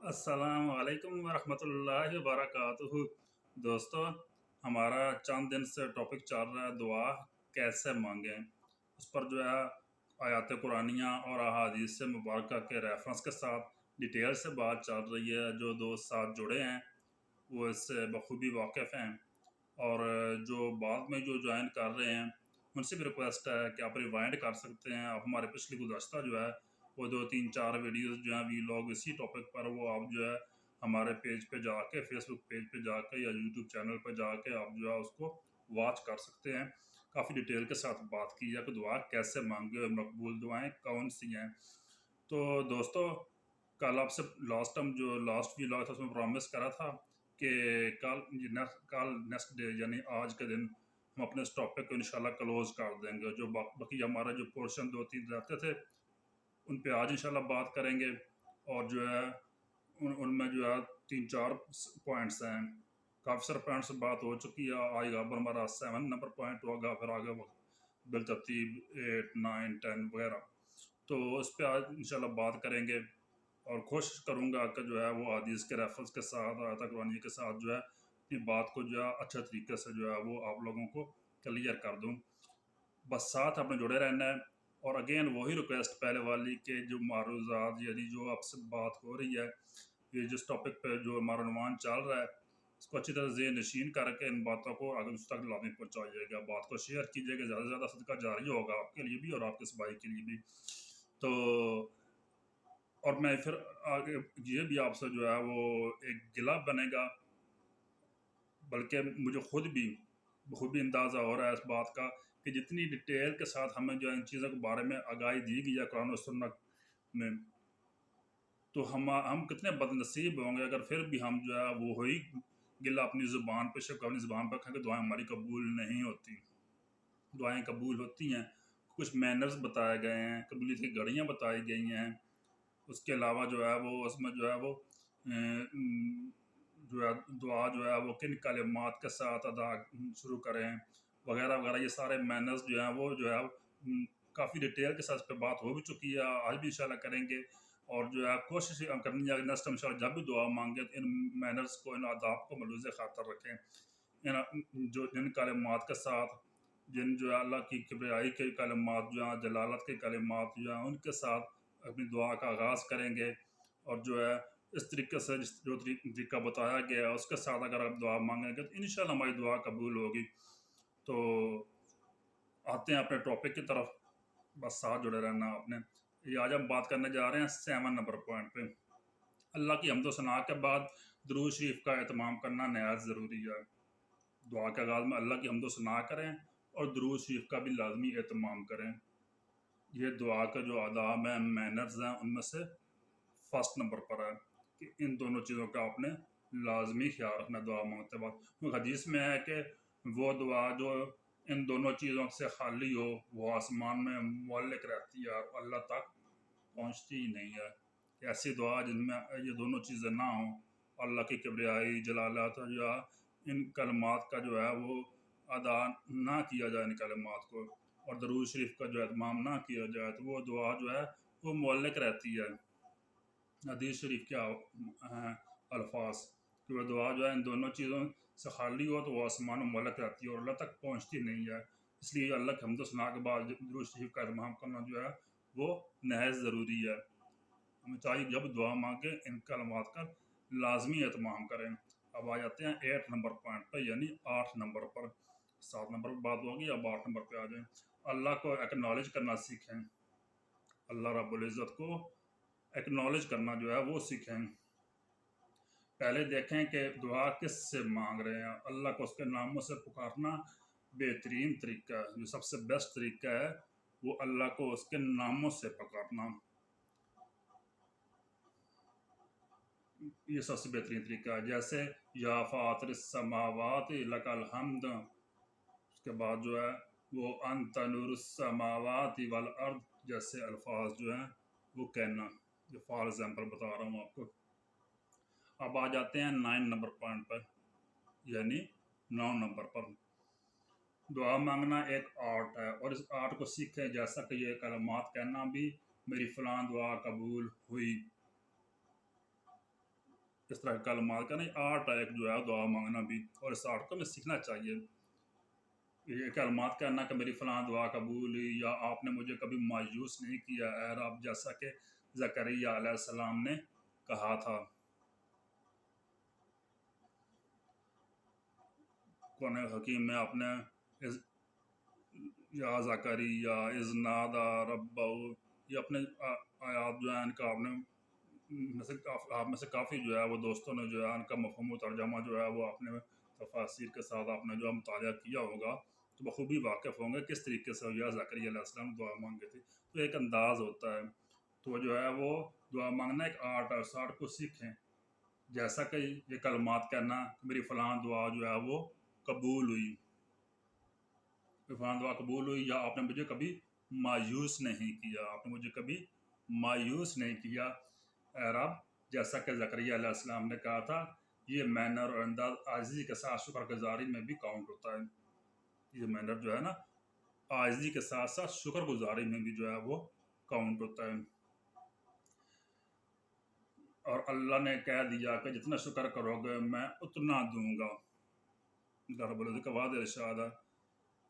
अस्सलाम वालेकुम वरहमतुल्लाहि वबरकातुहू। दोस्तों, हमारा चंद दिन से टॉपिक चल रहा है दुआ कैसे मांगें। उस पर जो है आयात कुरानियाँ और अहादीस से मुबारक के रेफरेंस के साथ डिटेल से बात चल रही है। जो दोस्त साथ जुड़े हैं वो इससे बखूबी वाकिफ़ हैं, और जो बाद में जो ज्वाइन कर रहे हैं उनसे भी रिक्वेस्ट है कि आप रिवाइंड कर सकते हैं। आप हमारे पिछली गुज़श्ता जो है वो 2 3 4 वीडियोस जो हैं वीलॉग इसी टॉपिक पर, वो आप जो है हमारे पेज पे जाके, फेसबुक पेज पे जाके या यूट्यूब चैनल पे जाके आप जो है उसको वॉच कर सकते हैं। काफ़ी डिटेल के साथ बात की है कि दुआ कैसे मांगे और मकबूल दुआएं कौन सी हैं। तो दोस्तों, कल आपसे लास्ट टाइम जो लास्ट वीलॉग था उसमें प्रॉमिस करा था कि कल नेक्स्ट डे यानी आज के दिन हम अपने इस टॉपिक को इंशाल्लाह क्लोज कर देंगे। जो बाकी हमारा जो पोर्शन 2 3 रहते थे उन पे आज इंशाल्लाह बात करेंगे। और जो है उनमें जो है 3 4 पॉइंट्स हैं। काफ़ी सारे पॉइंट्स से बात हो चुकी है। आएगा अब हमारा 7 नंबर पॉइंट होगा, फिर आगे बिलतरतीब 8 9 10 वगैरह। तो उस पर आज इंशाल्लाह बात करेंगे, और कोशिश करूँगा कि जो है वो हदीस के रेफरेंस के साथ, आयत कुरानी के साथ जो है अपनी बात को जो है अच्छे तरीके से जो है वो आप लोगों को क्लियर कर दूँ। बस साथ आपने जुड़े रहना है। और अगेन वही रिक्वेस्ट पहले वाली के जो मारूजात यानी जो आपसे बात हो रही है, ये जिस टॉपिक पे जो हमारा अनुमान चल रहा है, इसको अच्छी तरह ज़हन नशीन करके इन बातों को आगे उस तक लाने पहुँचाइएगा। बात को शेयर कीजिएगा, ज़्यादा से ज़्यादा सदका जारी होगा आपके लिए भी और आपके इस भाई के लिए भी। तो और मैं फिर आगे ये भी आपसे जो है वो एक गिला बनेगा, बल्कि मुझे खुद भी बखूबी अंदाज़ा हो रहा है इस बात का कि जितनी डिटेल के साथ हमें जो है इन चीज़ों के बारे में आगाही दी गई है कुरान और सुन्नत में, तो हम कितने बदनसीब होंगे अगर फिर भी हम जो है वो वही गिला अपनी ज़ुबान पे, शक अपनी ज़ुबान पर रखें कि दुआएं हमारी कबूल नहीं होती। दुआएं कबूल होती हैं। कुछ मैनर्स बताए गए हैं, कबूलियत की घड़ियाँ बताई गई हैं। उसके अलावा जो है वो उसमें जो है वो जो है दुआ जो है वो किन कलिमात के साथ अदा शुरू करें वगैरह वगैरह, ये सारे मैनर्स जो हैं वो जो है काफ़ी डिटेल के साथ इस पे बात हो भी चुकी है, आज भी इंशाल्लाह करेंगे। और जो है कोशिश करनी है नेक्स्ट टाइम इंशाल्लाह जब भी दुआ मांगे तो इन मैनर्स को, इन आदाब को मलूज़ ख़ातर रखें। जो जिन कलिमात के साथ, जिन जो है अल्लाह की किबरियाई के कलिमात जो हैं, जलालत के कलिमात जो हैं, उनके साथ अपनी दुआ का आगाज़ करेंगे। और जो है इस तरीके से जो तरीका बताया गया है उसके साथ अगर आप दुआ मांगेंगे तो इंशाल्लाह हमारी दुआ कबूल होगी। तो आते हैं अपने टॉपिक की तरफ, बस साथ जुड़े रहना आपने। ये आज हम बात करने जा रहे हैं 7 नंबर पॉइंट पे। अल्लाह की हम्दो सना के बाद दुरूद शरीफ का एहतमाम करना नहायत ज़रूरी है। दुआ के आगाज़ में अल्लाह की हम्दो सना करें और दुरूद शरीफ का भी लाजमी एहतमाम करें। ये दुआ के जो आदाब हैं, मैनर्स हैं, उनमें से फर्स्ट नंबर पर है कि इन दोनों चीज़ों का आपने लाजमी ख्याल रखना दुआ मांगते वक्त। तो हदीस में है कि वो दुआ जो इन दोनों चीज़ों से खाली हो वो आसमान में मुअल्लिक रहती है और अल्लाह तक पहुँचती ही नहीं है। ऐसी दुआ जिनमें ये दोनों चीज़ें ना हों, अल्लाह की किबरियाई, जलालत या इन कलमात का जो है वो अदा ना किया जाए इन कलमात को, और दरूद शरीफ का जो एहतमाम ना किया जाए, तो वो दुआ जो है वो मुअल्लिक रहती है। हदीस शरीफ के हैं अल्फाज कि वह दुआ जो है इन दोनों चीज़ों से खाली हो तो वो आसमान में मुअल्लक रहती है और अल्लाह तक पहुँचती नहीं है। इसलिए अल्लाह के हम्दो सना के बाद दुरूद शरीफ का इत्माम करना जो है वो नहायत ज़रूरी है। हमें चाहिए जब दुआ मांगे इन कलमात का लाजमी एहतमाम करें। अब आ जाते हैं 8 नंबर पॉइंट पर, यानी 8 नंबर पर। 7 नंबर पर बात होगी, अब 8 नंबर पे आ जाएं। अल्लाह को एक्नॉलेज करना सीखें। अल्लाह रब्बुल इज़्ज़त को एक्नॉलेज करना जो है वो सीखें। पहले देखें कि दुआ किस से मांग रहे हैं। अल्लाह को उसके नामों से पुकारना बेहतरीन तरीका है, जो सबसे बेस्ट तरीका है वो अल्लाह को उसके नामों से पुकारना, ये सबसे बेहतरीन तरीका है। जैसे या फातिर समावात लकल हमद, उसके बाद जो है वो अंत नूर समावात वल अर्द, जैसे अल्फाज जो हैं वो कहना। जो फॉर एग्जाम्पल बता रहा हूँ आपको। अब आ जाते हैं 9 नंबर पॉइंट पर, यानी 9 नंबर पर। दुआ मांगना एक आर्ट है और इस आर्ट को सीखें, जैसा कि ये कलमात कहना भी, मेरी फ़लाँ दुआ कबूल हुई। इस तरह के कलमात का नहीं, आर्ट है एक जो है दुआ मांगना भी, और इस आर्ट को हमें सीखना चाहिए। ये कलमात कहना कि मेरी फ़लाँ दुआ कबूल हुई, या आपने मुझे कभी मायूस नहीं किया ऐ रब, जैसा कि ज़करिया अलैहिस्सलाम ने कहा था। कुरान हकीम में आपने इस या ज़करिया इज़ नादा रब्बहू, ये अपने आयात जो है इनका आपने आप में से काफ़ी जो है वो दोस्तों ने जो है इनका मफ़हूम तर्जमा जो है वो आपने तफासिर के साथ आपने जो है मुताला किया होगा, तो बखूबी वाकिफ़ होंगे किस तरीके से या ज़करिया अलैहिस्सलाम दुआ मांगे थे। तो एक अंदाज़ होता है, तो जो है वो दुआ मांगना एक आर्ट है, उस आर्ट को सीखें। जैसा कि ये कलमात कहना, मेरी फ़लाँ दुआ जो है वो कबूल हुई, फ़लाँ दुआ कबूल हुई, या आपने मुझे कभी मायूस नहीं किया, आपने मुझे कभी मायूस नहीं किया ऐ रब, जैसा कि ज़करिया अलैहिस्सलाम ने कहा था। ये मैनर और अंदाज़ आजिज़ी के साथ शुक्रगुज़ारी में भी काउंट होता है। ये मैनर जो है ना, आजिज़ी के साथ-साथ शुक्रगुज़ारी में भी जो है वो काउंट होता है। और अल्लाह ने कह दिया कि जितना शुक्र करोगे मैं उतना दूँगा। अल्लाह रब्बुल इज़्ज़त का वादा इरशाद है,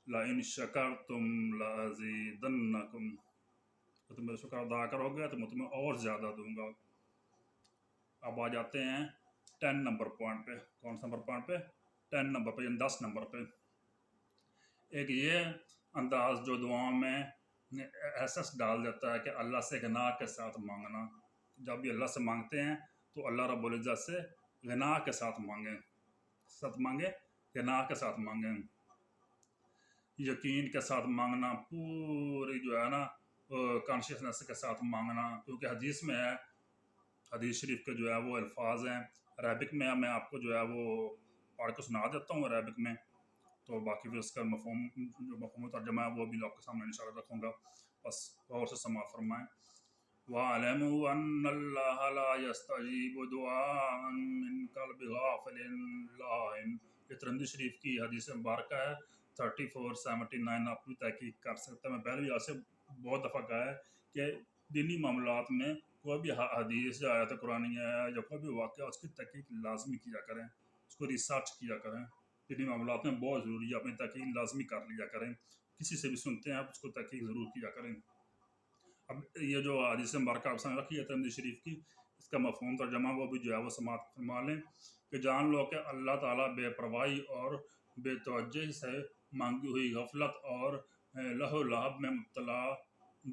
लइन शकरतुम लअज़ीदन्नकुम, तो तुम मेरा शुक्र अदा करोगे तो मैं तुम्हें और ज़्यादा दूँगा। अब आ जाते हैं 10 नंबर पॉइंट पे। कौन सा नंबर पॉइंट पे? 10 नंबर पे, यानी 10 नंबर पे। एक ये अंदाज़ जो दुआओं में एहसास डाल देता है कि अल्लाह से गनाह के साथ मांगना। जब भी अल्लाह से मांगते हैं तो अल्लाह रब्बुल इज़्ज़त से गनाह के साथ मांगें, गनाह के साथ मांगें। यकीन के साथ मांगना, पूरी जो है ना कॉन्शियसनेस के साथ मांगना, क्योंकि हदीस में है, हदीस शरीफ के जो है वो अल्फाज हैं अरबिक में, मैं आपको जो है वो पढ़ के सुना देता हूँ अरबिक में, तो बाकी फिर उसका मफ़हूम जो मफ़हूम तर्जुमा है वो भी आपके सामने इंशाअल्लाह रखूँगा, बस गौर से समाअत फरमाएँ। वअलमू अन्नल्लाह ला यस्तजीबु दुआअन मिन क़ल्बि गाफ़िलिन लाहिन, ये तिरमिज़ी शरीफ की हदीस मुबारक है 3479, आप भी तहकीक कर सकते हैं। मैं पहले भी आपसे बहुत दफ़ा कहा है कि दीनी मामलात में कोई भी हदीस या आयत कुरानी है या कोई भी वाक़या, उसकी तहकीक लाजमी किया करें, उसको रिसर्च किया करें। दीनी मामलात में बहुत ज़रूरी है, अपनी तहकीक लाजमी कर लिया करें। किसी से भी सुनते हैं आप, उसको तहकीक ज़रूर किया करें। अब ये जो हदीस मुबारक आप सामने रखी है तिरमिज़ी शरीफ की, इसका मफ़हूम तर्जुमा वो भी जो है वो समाअत फरमा लें कि जान लो कि अल्लाह ताला बेपरवाही और बेतवज्जही से मांगी हुई गफलत और लहो लहब में मुब्तला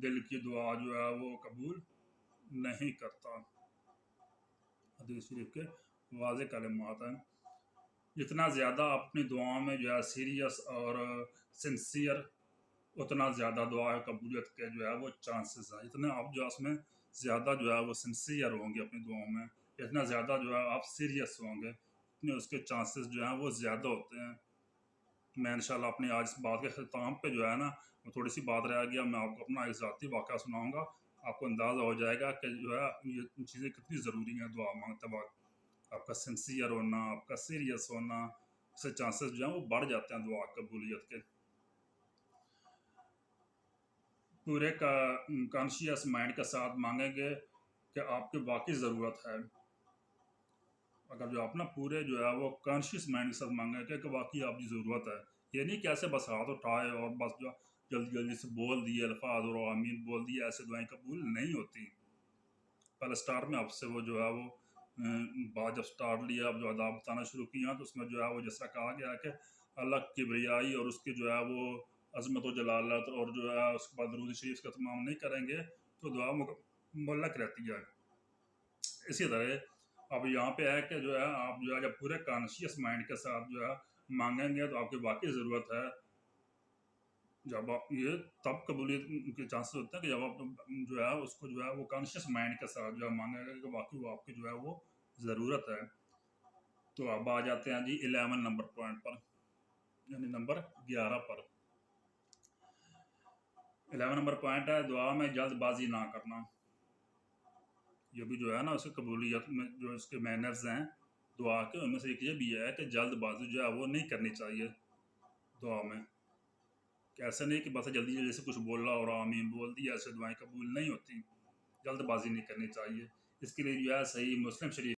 दिल की दुआ जो है वो कबूल नहीं करता। हदीस शरीफ के वाज़े कलिमात हैं। जितना ज़्यादा आप अपनी दुआओं में जो है सीरियस और सिंसियर, उतना ज़्यादा दुआ कबूलियत के जो है वो चांसेस हैं। जितने आप जो है उसमें ज़्यादा जो है वो सिंसियर होंगे अपनी दुआओं में, इतना ज़्यादा जो है आप सीरियस होंगे, इतने उसके चांसेस जो हैं वो ज़्यादा होते हैं। मैं इंशाल्लाह अपनी आज इस बात के ख़िताम पे जो है ना, वो थोड़ी सी बात रह गया, मैं आपको अपना एक ज़ाती वाक़या सुनाऊँगा, आपको अंदाज़ा हो जाएगा कि जो है ये चीज़ें कितनी ज़रूरी हैं दुआ मांगते वक़्त। आपका सिंसियर होना, आपका सीरियस होना, इससे चांसेस जो हैं वो बढ़ जाते हैं दुआ कबूलियत के। पूरे का कॉन्शियस माइंड के साथ मांगेंगे कि आपकी वाकई ज़रूरत है। अगर जो आप ना पूरे जो है वो कॉन्शियस माइंड के साथ मांगेंगे कि वाकई आपकी ज़रूरत है, ये नहीं कि ऐसे बस हाथ उठाए और बस जो जल्दी जल्दी से बोल दिए अल्फाज और आमीन बोल दिए, ऐसे दुआएं कबूल नहीं होती। पहले स्टार्ट में आपसे वो जो है वो बात जब स्टार्ट लिया, अब जो अदाब बताना शुरू किया, तो उसमें जो है वो जैसा कहा गया कि अल्लाह की किबरियाई और उसकी जो है वो अजमत व जलालत, और जो है उसके बाद दरूद शरीफ का तमाम नहीं करेंगे तो दुआ मुल्लक रहती है। इसी तरह अब यहाँ पे है कि जो है आप जो है जब पूरे कॉन्शियस माइंड के साथ जो है मांगेंगे तो आपकी वाकई ज़रूरत है, जब आप ये तब कबूलियत के चांसेस होते हैं कि जब आप जो है उसको जो है वो कॉन्शियस माइंड के साथ जो है मांगेंगे कि वाकई वो आपकी जो है वो ज़रूरत है। तो अब आ जाते हैं जी 11 नंबर पॉइंट पर, यानी नंबर 11 पर। 11 नंबर पॉइंट है दुआ में जल्दबाजी ना करना। ये भी जो है ना उसकी कबूलियत में जो इसके मैनर्स हैं दुआ के, उनमें से एक ये भी है कि जल्दबाजी जो है वो नहीं करनी चाहिए दुआ में। कि ऐसा नहीं कि बस जल्दी जल्दी से कुछ बोला और आमीन बोल दिया, ऐसे दुआएं कबूल नहीं होती। जल्दबाजी नहीं करनी चाहिए। इसके लिए जो है सही मुस्लिम शरीफ